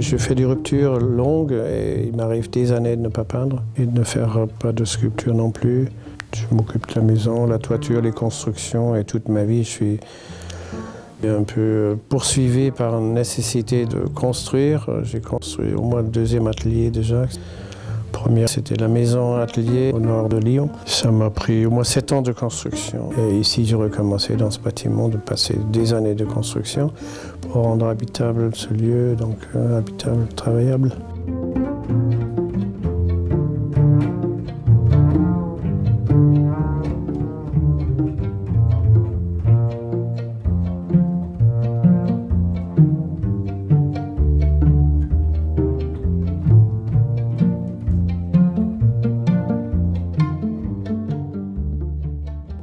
Je fais des ruptures longues et il m'arrive des années de ne pas peindre et de ne faire pas de sculpture non plus. Je m'occupe de la maison, la toiture, les constructions et toute ma vie, je suis un peu poursuivi par une nécessité de construire. J'ai construit au moins le deuxième atelier déjà. Le premier, c'était la maison atelier au nord de Lyon. Ça m'a pris au moins 7 ans de construction. Et ici, j'ai recommencé dans ce bâtiment de passer des années de construction pour rendre habitable ce lieu, donc habitable, travaillable.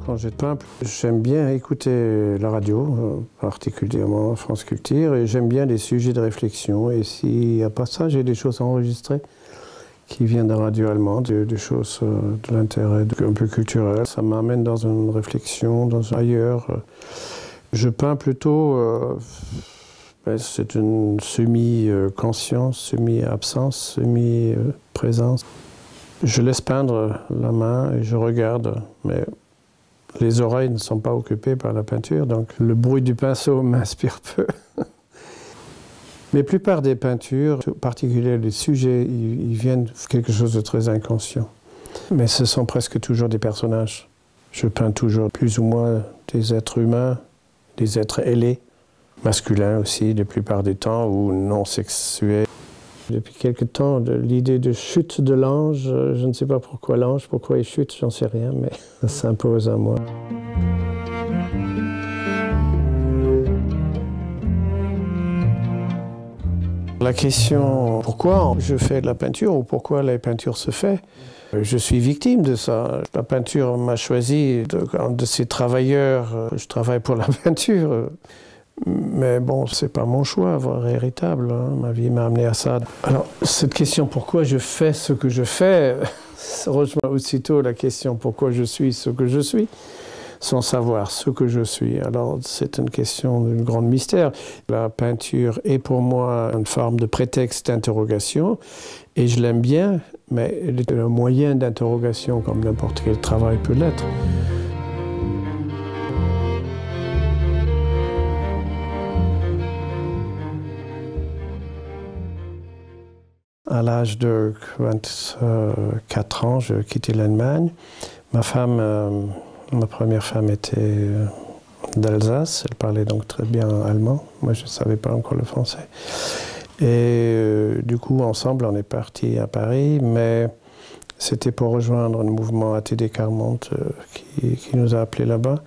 Quand je peins, j'aime bien écouter la radio, particulièrement France Culture, et j'aime bien les sujets de réflexion. Et s'il n'y a pas ça, j'ai des choses enregistrées qui viennent de la radio allemande, des choses de l'intérêt un peu culturel. Ça m'amène dans une réflexion, ailleurs. Je peins plutôt, c'est une semi-conscience, semi-absence, semi-présence. Je laisse peindre la main et je regarde, mais les oreilles ne sont pas occupées par la peinture, donc le bruit du pinceau m'inspire peu. Mais la plupart des peintures, en particulier les sujets, ils viennent de quelque chose de très inconscient. Mais ce sont presque toujours des personnages. Je peins toujours plus ou moins des êtres humains, des êtres ailés, masculins aussi, la plupart du temps, ou non sexués. Depuis quelque temps, l'idée de chute de l'ange, je ne sais pas pourquoi l'ange, pourquoi il chute, j'en sais rien, mais ça s'impose à moi. La question pourquoi je fais de la peinture ou pourquoi la peinture se fait, je suis victime de ça. La peinture m'a choisi de ces travailleurs, je travaille pour la peinture. Mais bon, c'est pas mon choix, véritable. Hein. Ma vie m'a amené à ça. Alors, cette question, pourquoi je fais ce que je fais, ça rejoint aussitôt la question pourquoi je suis ce que je suis, sans savoir ce que je suis. Alors, c'est une question d'un grand mystère. La peinture est pour moi une forme de prétexte d'interrogation, et je l'aime bien, mais elle est un moyen d'interrogation, comme n'importe quel travail peut l'être. À l'âge de 24 ans, je quittais l'Allemagne. Ma première femme était d'Alsace, elle parlait donc très bien allemand. Moi, je ne savais pas encore le français. Et du coup, ensemble, on est partis à Paris, mais c'était pour rejoindre le mouvement ATD Quart-Monde qui nous a appelés là-bas.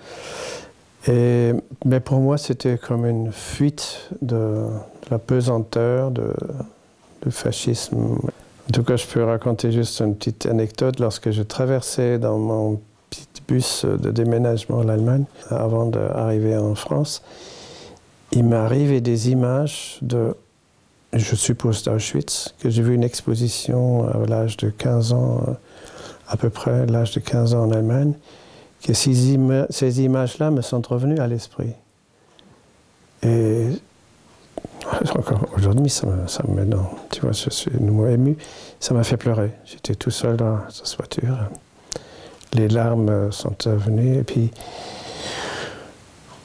Mais pour moi, c'était comme une fuite de la pesanteur, du fascisme. En tout cas, je peux raconter juste une petite anecdote. Lorsque je traversais dans mon petit bus de déménagement en Allemagne, avant d'arriver en France, il m'est arrivé des images je suppose d'Auschwitz, que j'ai vu une exposition à l'âge de 15 ans, à peu près, l'âge de 15 ans en Allemagne, que ces images-là me sont revenues à l'esprit. Et encore aujourd'hui, ça me donne, tu vois, je suis ému. Ça m'a fait pleurer. J'étais tout seul dans cette voiture. Les larmes sont venues et puis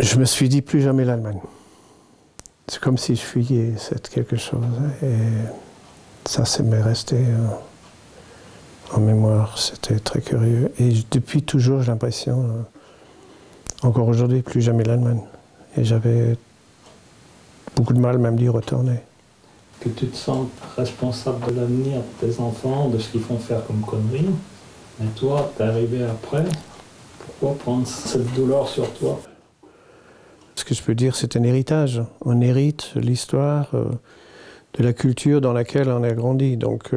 je me suis dit plus jamais l'Allemagne. C'est comme si je fuyais quelque chose. Et ça m'est resté en mémoire. C'était très curieux. Et depuis toujours, j'ai l'impression, encore aujourd'hui, plus jamais l'Allemagne. Et j'avais beaucoup de mal même d'y retourner. Que tu te sens responsable de l'avenir de tes enfants, de ce qu'ils font faire comme conneries, mais toi, t'es arrivé après, pourquoi prendre cette douleur sur toi? Ce que je peux dire, c'est un héritage. On hérite l'histoire de la culture dans laquelle on a grandi. Donc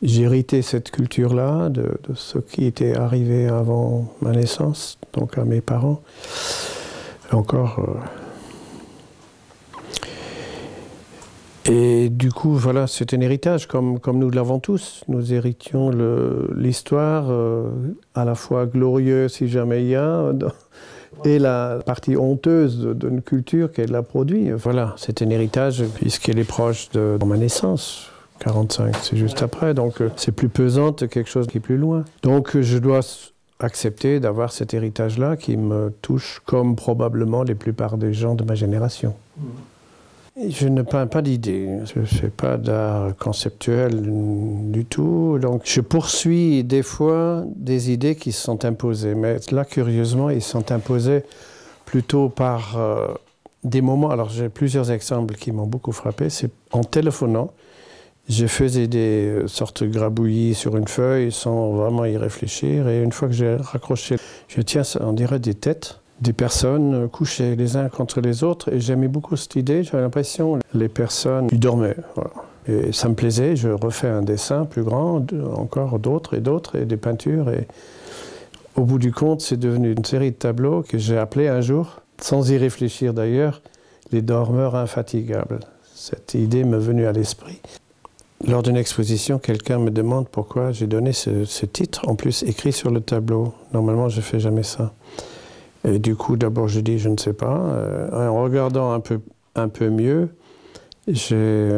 j'ai hérité cette culture-là, de ce qui était arrivé avant ma naissance, donc à mes parents. Et encore... Et du coup, voilà, c'est un héritage, comme nous l'avons tous. Nous héritions l'histoire à la fois glorieuse, si jamais il y a, et la partie honteuse d'une culture qu'elle a produite. Voilà, c'est un héritage puisqu'elle est proche de ma naissance. 45, c'est juste après, donc c'est plus pesant que quelque chose qui est plus loin. Donc je dois accepter d'avoir cet héritage-là qui me touche comme probablement la plupart des gens de ma génération. Je ne peins pas d'idées, je ne fais pas d'art conceptuel du tout, donc je poursuis des fois des idées qui se sont imposées, mais là curieusement ils sont imposés plutôt par des moments, alors j'ai plusieurs exemples qui m'ont beaucoup frappé, c'est en téléphonant, je faisais des sortes de grabouillis sur une feuille sans vraiment y réfléchir, et une fois que j'ai raccroché, je tiens, on dirait des têtes, des personnes couchées les uns contre les autres, et j'aimais beaucoup cette idée, j'avais l'impression que les personnes ils dormaient. Voilà. Et ça me plaisait, je refais un dessin plus grand, encore d'autres, et des peintures. Et au bout du compte, c'est devenu une série de tableaux que j'ai appelés un jour, sans y réfléchir d'ailleurs, les dormeurs infatigables. Cette idée m'est venue à l'esprit. Lors d'une exposition, quelqu'un me demande pourquoi j'ai donné ce titre, en plus écrit sur le tableau. Normalement, je ne fais jamais ça. Et du coup, d'abord, je dis, je ne sais pas. En regardant un peu mieux, j'ai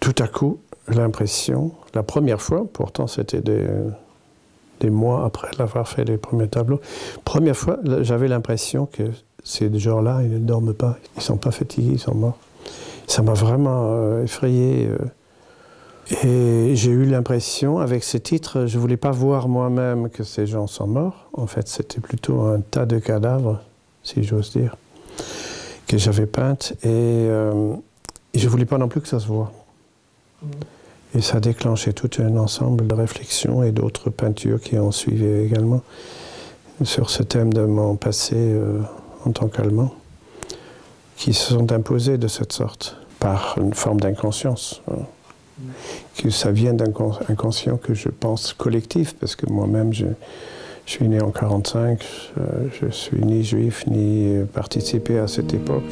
tout à coup l'impression, la première fois, pourtant c'était des mois après l'avoir fait les premiers tableaux, première fois, j'avais l'impression que ces gens-là, ils ne dorment pas, ils ne sont pas fatigués, ils sont morts. Ça m'a vraiment effrayé. Et j'ai eu l'impression, avec ce titre, je ne voulais pas voir moi-même que ces gens sont morts. En fait, c'était plutôt un tas de cadavres, si j'ose dire, que j'avais peintes. Et je ne voulais pas non plus que ça se voie. Et ça a déclenché tout un ensemble de réflexions et d'autres peintures qui ont suivi également sur ce thème de mon passé en tant qu'Allemand, qui se sont imposées de cette sorte, par une forme d'inconscience. Que ça vient d'un inconscient que je pense collectif, parce que moi-même, je suis né en 1945, je suis ni juif, ni participé à cette époque.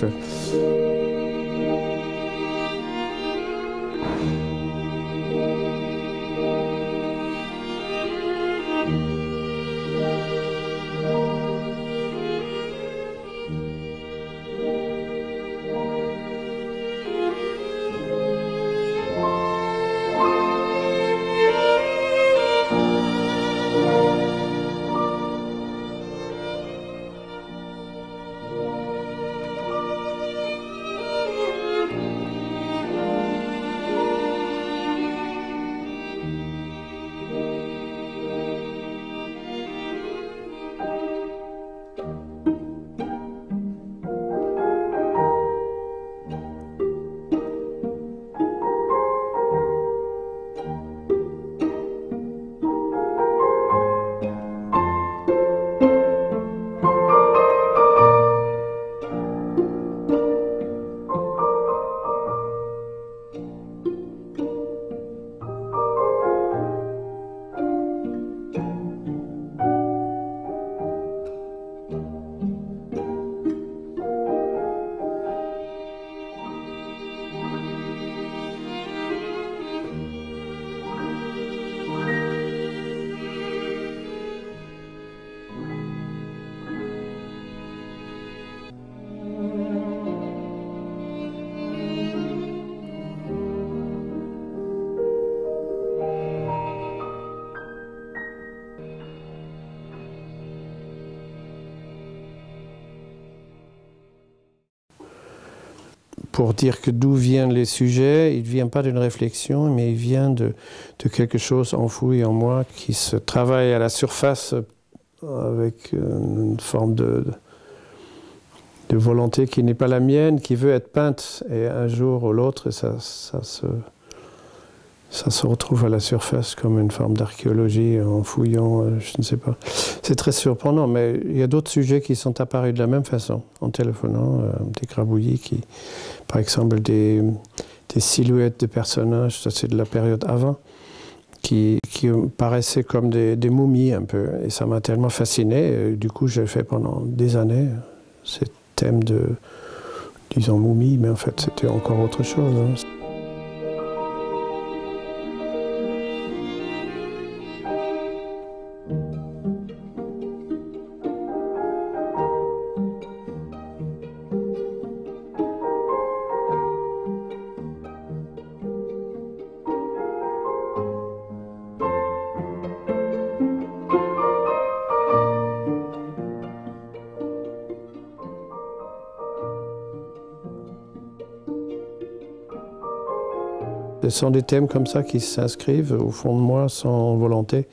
Pour dire que d'où viennent les sujets, il ne vient pas d'une réflexion, mais il vient de quelque chose enfoui en moi qui se travaille à la surface avec une forme de volonté qui n'est pas la mienne, qui veut être peinte. Et un jour ou l'autre, ça se retrouve à la surface comme une forme d'archéologie en fouillant, je ne sais pas. C'est très surprenant, mais il y a d'autres sujets qui sont apparus de la même façon, en téléphonant, des grabouillis qui, par exemple, des silhouettes de personnages, ça c'est de la période avant, qui paraissaient comme des momies un peu. Et ça m'a tellement fasciné, et du coup j'ai fait pendant des années ce thème de, disons, momies, mais en fait c'était encore autre chose. Hein. Ce sont des thèmes comme ça qui s'inscrivent au fond de moi sans volonté,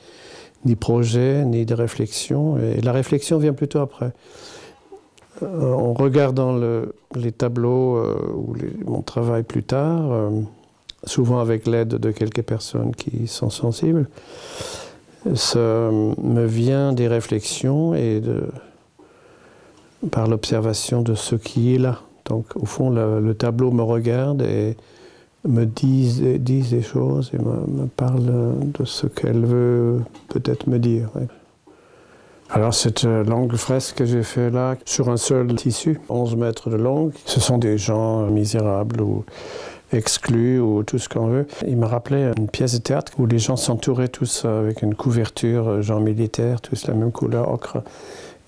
ni projet, ni de réflexion. Et la réflexion vient plutôt après. En regardant les tableaux ou mon travail plus tard, souvent avec l'aide de quelques personnes qui sont sensibles, ça me vient des réflexions et par l'observation de ce qui est là. Donc au fond, le tableau me regarde et me disent des choses et me parle de ce qu'elle veut peut-être me dire. Ouais. Alors cette longue fresque que j'ai fait là, sur un seul tissu, 11 mètres de long, ce sont des gens misérables ou exclus ou tout ce qu'on veut. Il me rappelait une pièce de théâtre où les gens s'entouraient tous avec une couverture genre militaire, tous la même couleur ocre.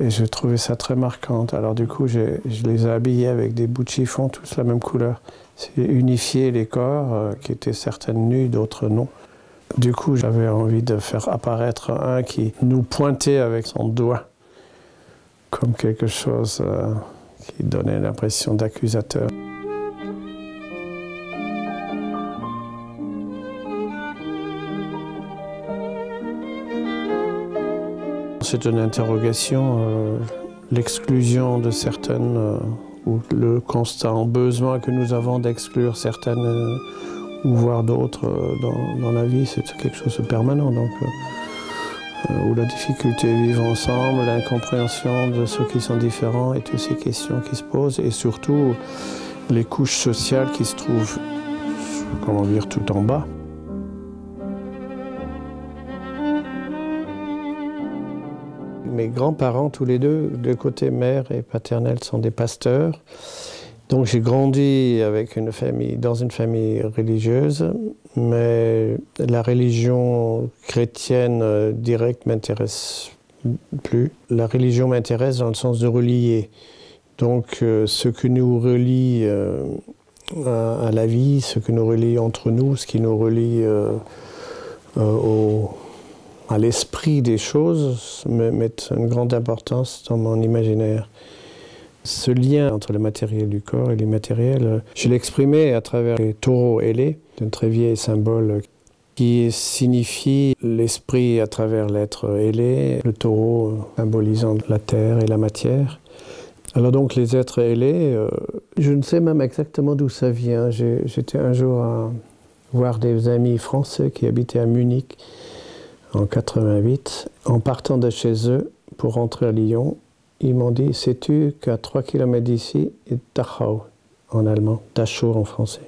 Et je trouvais ça très marquant. Alors du coup, je les ai habillés avec des bouts de chiffon, tous la même couleur. C'est unifier les corps, qui étaient certaines nus, d'autres non. Du coup, j'avais envie de faire apparaître un qui nous pointait avec son doigt, comme quelque chose qui donnait l'impression d'accusateur. C'est une interrogation, l'exclusion de certaines, ou le constant besoin que nous avons d'exclure certaines, ou voir d'autres dans la vie, c'est quelque chose de permanent. Donc, où la difficulté de vivre ensemble, l'incompréhension de ceux qui sont différents et toutes ces questions qui se posent, et surtout les couches sociales qui se trouvent, comment dire, tout en bas. Mes grands-parents, tous les deux, de côté mère et paternelle, sont des pasteurs. Donc j'ai grandi avec dans une famille religieuse, mais la religion chrétienne directe m'intéresse plus. La religion m'intéresse dans le sens de relier. Donc ce que nous relie à la vie, ce que nous relie entre nous, ce qui nous relie à l'esprit des choses, met une grande importance dans mon imaginaire. Ce lien entre le matériel du corps et l'immatériel, je l'exprimais à travers les taureaux ailés, un très vieil symbole qui signifie l'esprit à travers l'être ailé, le taureau symbolisant la terre et la matière. Alors donc les êtres ailés, je ne sais même exactement d'où ça vient. J'étais un jour à voir des amis français qui habitaient à Munich en 88. En partant de chez eux pour rentrer à Lyon, ils m'ont dit, sais-tu qu'à 3 km d'ici est Dachau en allemand, Dachau en français.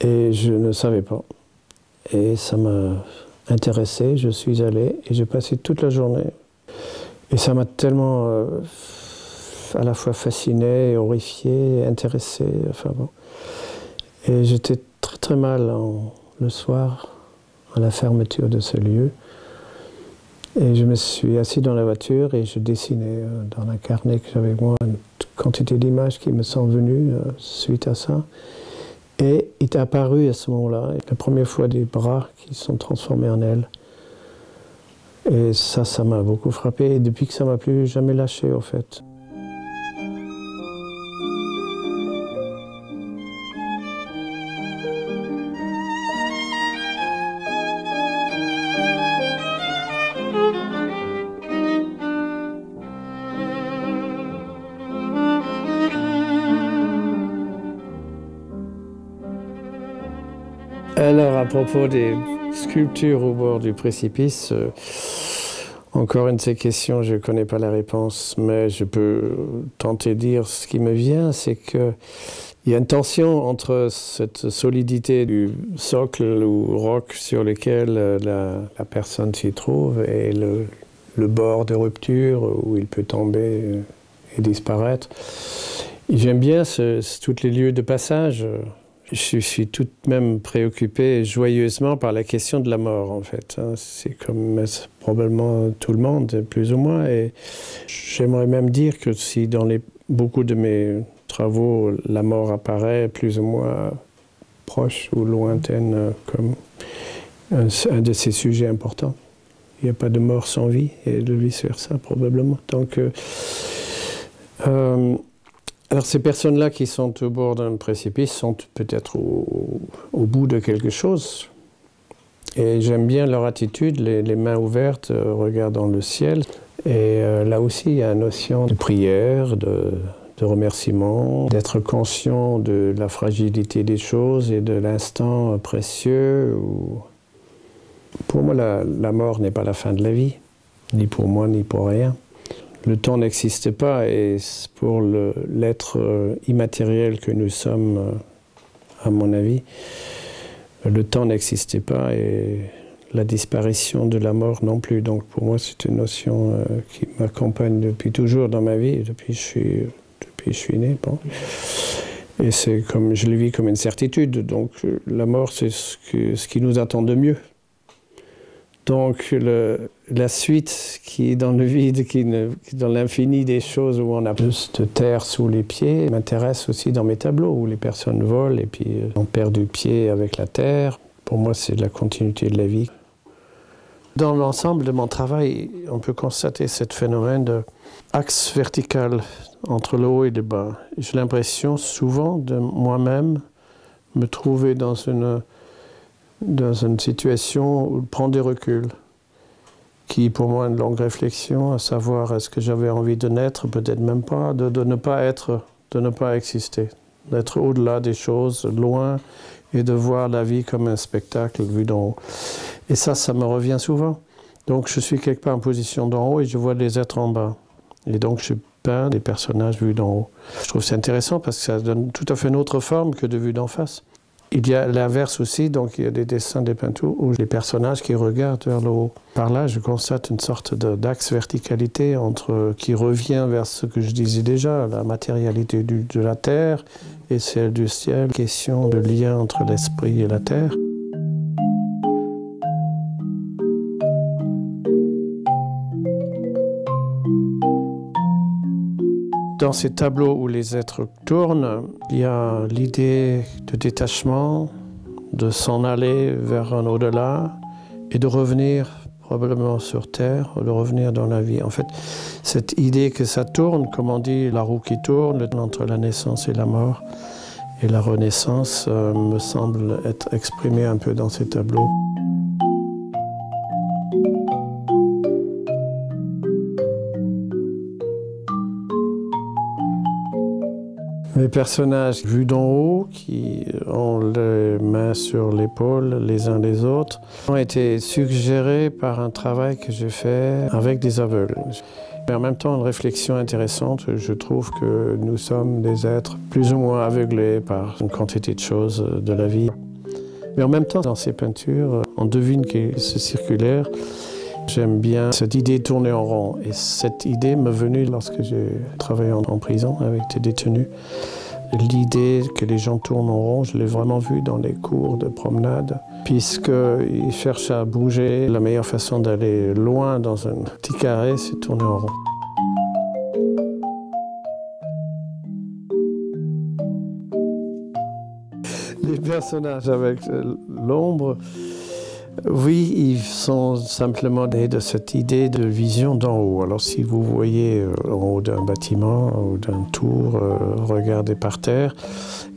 Et je ne savais pas. Et ça m'a intéressé, je suis allé et j'ai passé toute la journée. Et ça m'a tellement à la fois fasciné, horrifié, intéressé, enfin bon. Et j'étais très très mal le soir, à la fermeture de ce lieu. Et je me suis assis dans la voiture et je dessinais dans un carnet que j'avais avec moi une quantité d'images qui me sont venues suite à ça. Et il est apparu à ce moment-là, la première fois des bras qui se sont transformés en ailes. Et ça m'a beaucoup frappé. Et depuis que ça m'a plus jamais lâché, au fait. Alors, à propos des sculptures au bord du précipice, encore une de ces questions, je ne connais pas la réponse, mais je peux tenter de dire ce qui me vient, c'est qu'il y a une tension entre cette solidité du socle ou roc sur lequel la personne s'y trouve et le bord de rupture où il peut tomber et disparaître. J'aime bien tous les lieux de passage. Je suis tout de même préoccupé joyeusement par la question de la mort, en fait. C'est comme probablement tout le monde, plus ou moins. Et j'aimerais même dire que si dans beaucoup de mes travaux, la mort apparaît plus ou moins proche ou lointaine comme un de ces sujets importants. Il n'y a pas de mort sans vie, et de vice-versa, probablement. Donc, Alors ces personnes-là qui sont au bord d'un précipice sont peut-être au bout de quelque chose. Et j'aime bien leur attitude, les mains ouvertes, regardant le ciel. Et là aussi, il y a une notion de prière, de remerciement, d'être conscient de la fragilité des choses et de l'instant précieux. Pour moi, la mort n'est pas la fin de la vie, ni pour moi, ni pour rien. Le temps n'existe pas et pour l'être immatériel que nous sommes, à mon avis, le temps n'existait pas et la disparition de la mort non plus. Donc pour moi, c'est une notion qui m'accompagne depuis toujours dans ma vie, depuis que je suis né. Bon. Et c'est comme, je le vis comme une certitude. Donc la mort, c'est ce qui nous attend de mieux. Donc la suite qui est dans le vide, qui est dans l'infini des choses où on a plus de terre sous les pieds, m'intéresse aussi dans mes tableaux où les personnes volent et puis on perd du pied avec la terre. Pour moi, c'est de la continuité de la vie. Dans l'ensemble de mon travail, on peut constater ce phénomène d'axe vertical entre le haut et le bas. J'ai l'impression souvent de moi-même me trouver dans une situation où prendre des reculs, qui pour moi une longue réflexion, à savoir est-ce que j'avais envie de naître, peut-être même pas, de ne pas être, de ne pas exister, d'être au-delà des choses, loin, et de voir la vie comme un spectacle vu d'en haut. Et ça me revient souvent. Donc je suis quelque part en position d'en haut et je vois les êtres en bas. Et donc je peins des personnages vus d'en haut. Je trouve c'est intéressant parce que ça donne tout à fait une autre forme que de vue d'en face. Il y a l'inverse aussi, donc il y a des dessins, des peintures où les personnages qui regardent vers le haut. Par là, je constate une sorte d'axe verticalité qui revient vers ce que je disais déjà, la matérialité de la terre et celle du ciel. Question de lien entre l'esprit et la terre. Dans ces tableaux où les êtres tournent, il y a l'idée de détachement, de s'en aller vers un au-delà et de revenir probablement sur Terre, de revenir dans la vie. En fait, cette idée que ça tourne, comme on dit, la roue qui tourne entre la naissance et la mort, et la renaissance me semble être exprimée un peu dans ces tableaux. Les personnages vus d'en haut, qui ont les mains sur l'épaule les uns des autres, ont été suggérés par un travail que j'ai fait avec des aveugles. Mais en même temps, une réflexion intéressante, je trouve que nous sommes des êtres plus ou moins aveuglés par une quantité de choses de la vie. Mais en même temps, dans ces peintures, on devine que c'est circulaire. J'aime bien cette idée de tourner en rond. Et cette idée m'est venue lorsque j'ai travaillé en prison avec des détenus. L'idée que les gens tournent en rond, je l'ai vraiment vue dans les cours de promenade, puisqu'ils cherchent à bouger. La meilleure façon d'aller loin dans un petit carré, c'est de tourner en rond. Les personnages avec l'ombre, oui, ils sont simplement de cette idée de vision d'en haut. Alors si vous voyez en haut d'un bâtiment ou d'un tour, regardez par terre,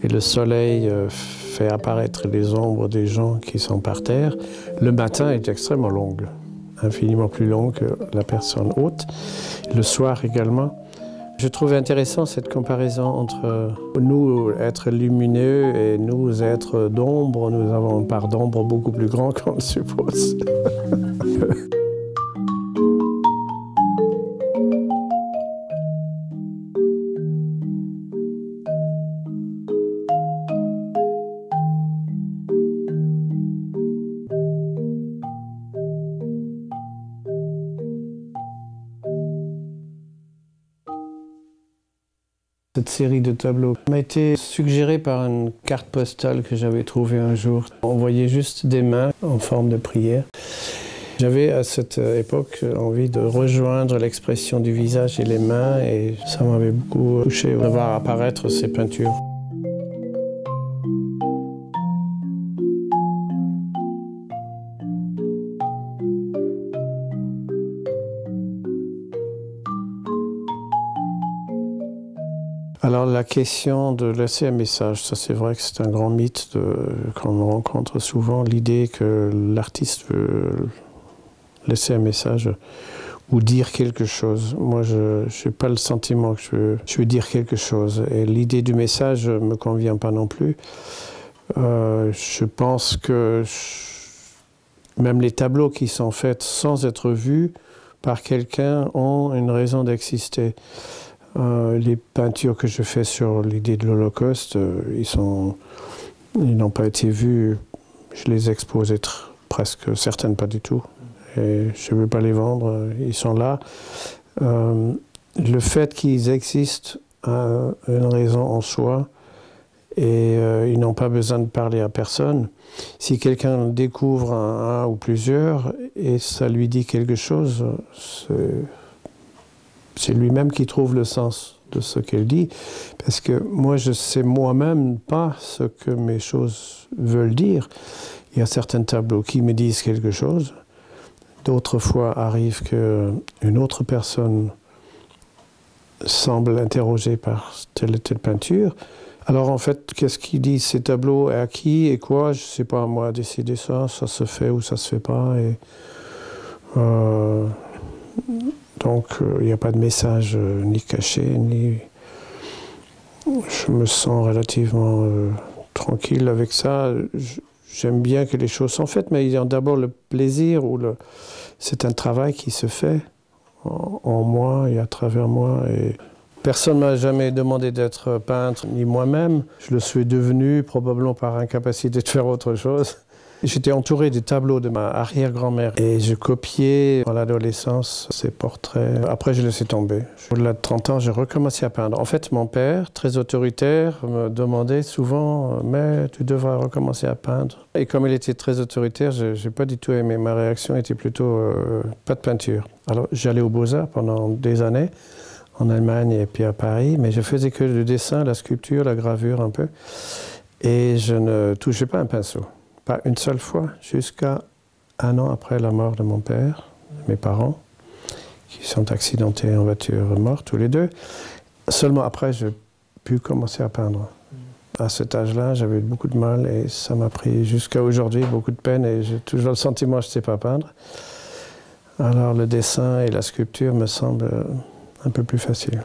et le soleil fait apparaître les ombres des gens qui sont par terre, le matin est extrêmement long, infiniment plus long que la personne haute, le soir également. Je trouve intéressant cette comparaison entre nous, êtres lumineux, et nous, êtres d'ombre. Nous avons une part d'ombre beaucoup plus grande qu'on le suppose. Cette série de tableaux m'a été suggérée par une carte postale que j'avais trouvée un jour. On voyait juste des mains en forme de prière. J'avais à cette époque envie de rejoindre l'expression du visage et les mains, et ça m'avait beaucoup touché de voir apparaître ces peintures. Alors la question de laisser un message, ça c'est vrai que c'est un grand mythe qu'on rencontre souvent, l'idée que l'artiste veut laisser un message ou dire quelque chose. Moi, je n'ai pas le sentiment que je veux dire quelque chose. Et l'idée du message ne me convient pas non plus. Je pense que même les tableaux qui sont faits sans être vus par quelqu'un ont une raison d'exister. Les peintures que je fais sur l'idée de l'Holocauste, ils n'ont pas été vus. Je les expose presque certaines pas du tout. Et je ne veux pas les vendre, ils sont là. Le fait qu'ils existent a une raison en soi et ils n'ont pas besoin de parler à personne. Si quelqu'un découvre un ou plusieurs et ça lui dit quelque chose, c'est lui-même qui trouve le sens de ce qu'elle dit. Parce que moi, je ne sais moi-même pas ce que mes choses veulent dire. Il y a certains tableaux qui me disent quelque chose. D'autres fois arrive qu'une autre personne semble interrogée par telle et telle peinture. Alors en fait, qu'est-ce qu'ils disent ces tableaux, à qui et quoi? Je ne sais pas, moi, décider ça se fait ou ça se fait pas. Et, donc il n'y a pas de message ni caché, ni... Je me sens relativement tranquille avec ça. J'aime bien que les choses sont faites, mais il y a d'abord le plaisir c'est un travail qui se fait en moi et à travers moi. Et personne ne m'a jamais demandé d'être peintre, ni moi-même. Je le suis devenu probablement par incapacité de faire autre chose. J'étais entouré des tableaux de ma arrière-grand-mère et je copiais à l'adolescence ses portraits. Après, je laissais tomber. Au-delà de 30 ans, j'ai recommencé à peindre. En fait, mon père, très autoritaire, me demandait souvent « mais tu devrais recommencer à peindre ». Et comme il était très autoritaire, je n'ai pas du tout aimé. Ma réaction était plutôt pas de peinture. Alors, j'allais aux Beaux-Arts pendant des années, en Allemagne et puis à Paris, mais je faisais que le dessin, la sculpture, la gravure un peu. Et je ne touchais pas un pinceau. Pas une seule fois, jusqu'à 1 an après la mort de mon père, mes parents, qui sont accidentés en voiture, morts tous les deux. Seulement après, j'ai pu commencer à peindre. À cet âge-là, j'avais beaucoup de mal et ça m'a pris jusqu'à aujourd'hui beaucoup de peine et j'ai toujours le sentiment que je ne sais pas peindre. Alors le dessin et la sculpture me semblent un peu plus faciles.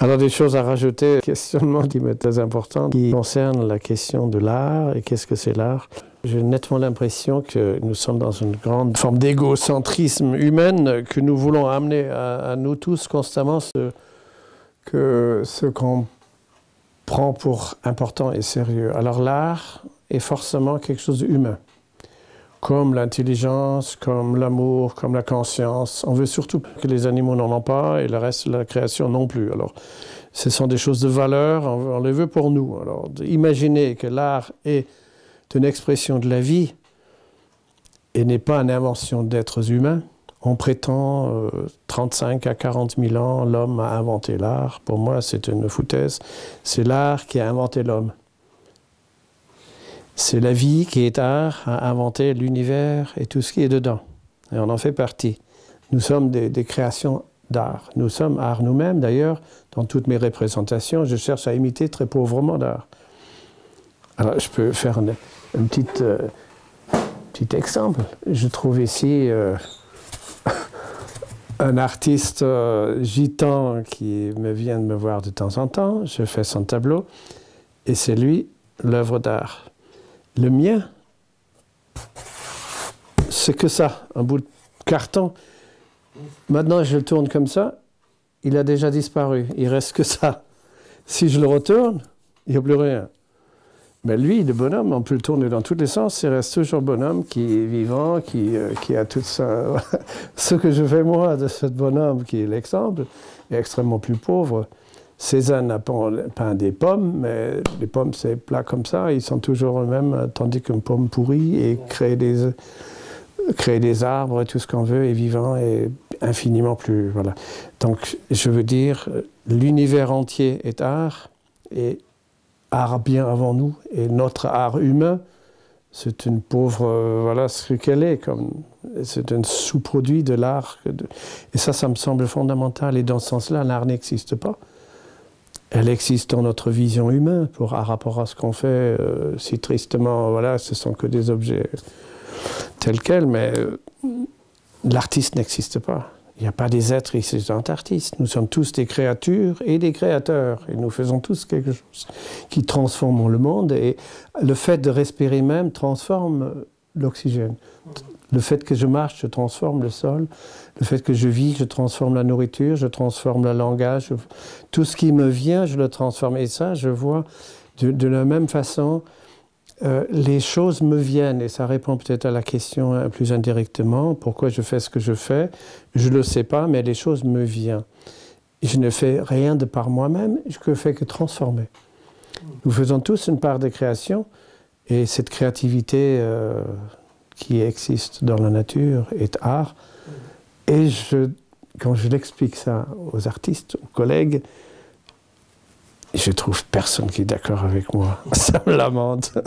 Alors des choses à rajouter, un questionnement qui m'est très important, qui concerne la question de l'art et qu'est-ce que c'est l'art. J'ai nettement l'impression que nous sommes dans une grande forme d'égocentrisme humaine que nous voulons amener à nous tous constamment, ce qu'on prend pour important et sérieux. Alors l'art est forcément quelque chose d'humain, comme l'intelligence, comme l'amour, comme la conscience. On veut surtout que les animaux n'en ont pas et le reste de la création non plus. Alors, ce sont des choses de valeur, on les veut pour nous. Alors, imaginer que l'art est une expression de la vie et n'est pas une invention d'êtres humains. On prétend 35 à 40 000 ans, l'homme a inventé l'art. Pour moi, c'est une foutaise. C'est l'art qui a inventé l'homme. C'est la vie qui est art, a inventé l'univers et tout ce qui est dedans. Et on en fait partie. Nous sommes des créations d'art. Nous sommes art nous-mêmes, d'ailleurs, dans toutes mes représentations, je cherche à imiter très pauvrement d'art. Alors, je peux faire un petit exemple. Je trouve ici un artiste gitan qui vient de me voir de temps en temps. Je fais son tableau et c'est lui, l'œuvre d'art. Le mien, c'est que ça, un bout de carton. Maintenant, je le tourne comme ça, il a déjà disparu, il reste que ça. Si je le retourne, il n'y a plus rien. Mais lui, le bonhomme, on peut le tourner dans tous les sens, il reste toujours bonhomme qui est vivant, qui a tout ça. Ce que je fais moi de ce bonhomme, qui est l'exemple, est extrêmement plus pauvre. Cézanne a peint des pommes, mais les pommes, c'est plat comme ça, ils sont toujours eux-mêmes, tandis qu'une pomme pourrie, et créer des arbres, et tout ce qu'on veut, est vivant et infiniment plus... Voilà. Donc, je veux dire, l'univers entier est art, et art bien avant nous, et notre art humain, c'est une pauvre... voilà ce qu'elle est, c'est un sous-produit de l'art. Et ça me semble fondamental, et dans ce sens-là, l'art n'existe pas. Elle existe dans notre vision humaine, par rapport à ce qu'on fait, si tristement, voilà, ce sont que des objets tels quels, mais l'artiste n'existe pas. Il n'y a pas des êtres ici, c'est un artiste. Nous sommes tous des créatures et des créateurs, et nous faisons tous quelque chose qui transforme le monde, et le fait de respirer même transforme l'oxygène. Le fait que je marche, je transforme le sol. Le fait que je vis, je transforme la nourriture, je transforme le langage. Tout ce qui me vient, je le transforme. Et ça, je vois de la même façon, les choses me viennent. Et ça répond peut-être à la question plus indirectement. Pourquoi je fais ce que je fais? Je ne le sais pas, mais les choses me viennent. Je ne fais rien de par moi-même, je ne fais que transformer. Nous faisons tous une part de création. Et cette créativité qui existe dans la nature est art. Et quand je l'explique ça aux artistes, aux collègues, je trouve personne qui est d'accord avec moi. Ça me lamente.